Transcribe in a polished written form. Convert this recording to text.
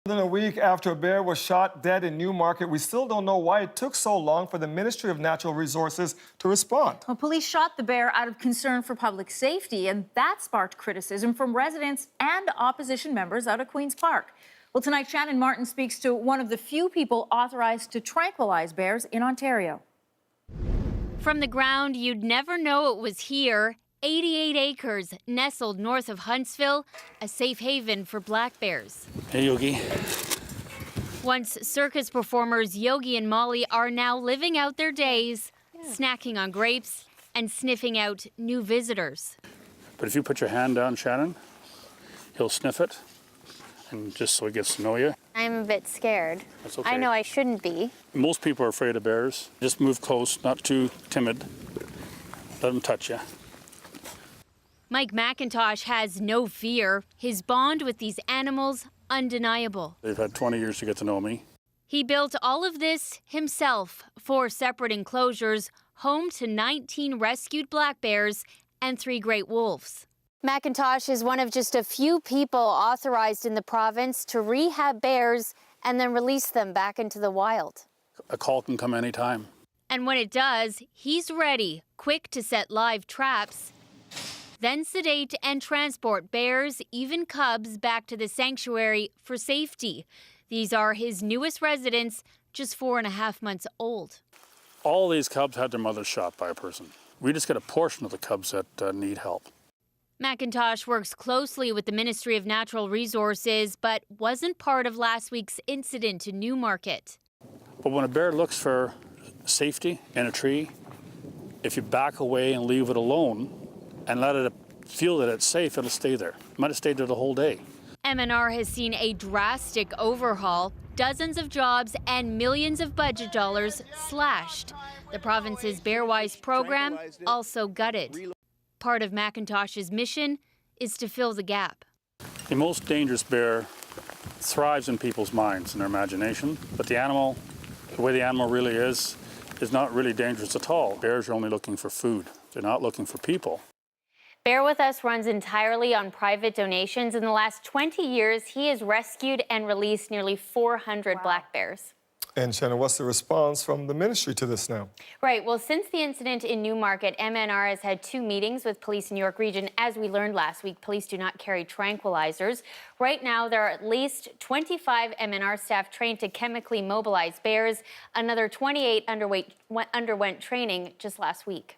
More than a week after a bear was shot dead in Newmarket, we still don't know why it took so long for the Ministry of Natural Resources to respond. Well, police shot the bear out of concern for public safety, and that sparked criticism from residents and opposition members out of Queen's Park. Well, tonight, Shannon Martin speaks to one of the few people authorized to tranquilize bears in Ontario. From the ground, you'd never know it was here. 88 acres nestled north of Huntsville, a safe haven for black bears. Hey, Yogi. Once circus performers Yogi and Molly are now living out their days, snacking on grapes and sniffing out new visitors. But if you put your hand down, Shannon, he'll sniff it, and just so he gets to know you. I'm a bit scared. That's okay. I know I shouldn't be. Most people are afraid of bears. Just move close, not too timid. Let them touch you. Mike McIntosh has no fear. His bond with these animals, undeniable. They've had 20 years to get to know me. He built all of this himself, 4 separate enclosures, home to 19 rescued black bears and 3 great wolves. McIntosh is one of just a few people authorized in the province to rehab bears and then release them back into the wild. A call can come anytime. And when it does, he's ready, quick to set live traps, then sedate and transport bears, even cubs, back to the sanctuary for safety. These are his newest residents, just 4.5 months old. All these cubs had their mothers shot by a person. We just get a portion of the cubs that need help. McIntosh works closely with the Ministry of Natural Resources, but wasn't part of last week's incident in Newmarket. But when a bear looks for safety in a tree, if you back away and leave it alone and let it feel that it's safe, it'll stay there. It might have stayed there the whole day. MNR has seen a drastic overhaul, dozens of jobs and millions of budget dollars slashed. The province's Bearwise program also gutted. Part of McIntosh's mission is to fill the gap. The most dangerous bear thrives in people's minds and their imagination, but the animal, the way the animal really is not really dangerous at all. Bears are only looking for food. They're not looking for people. Bear With Us runs entirely on private donations. In the last 20 years, he has rescued and released nearly 400 black bears. And Shannon, what's the response from the ministry to this now? Right. Well, since the incident in Newmarket, MNR has had 2 meetings with police in New York Region. As we learned last week, police do not carry tranquilizers. Right now, there are at least 25 MNR staff trained to chemically mobilize bears. Another 28 underwent training just last week.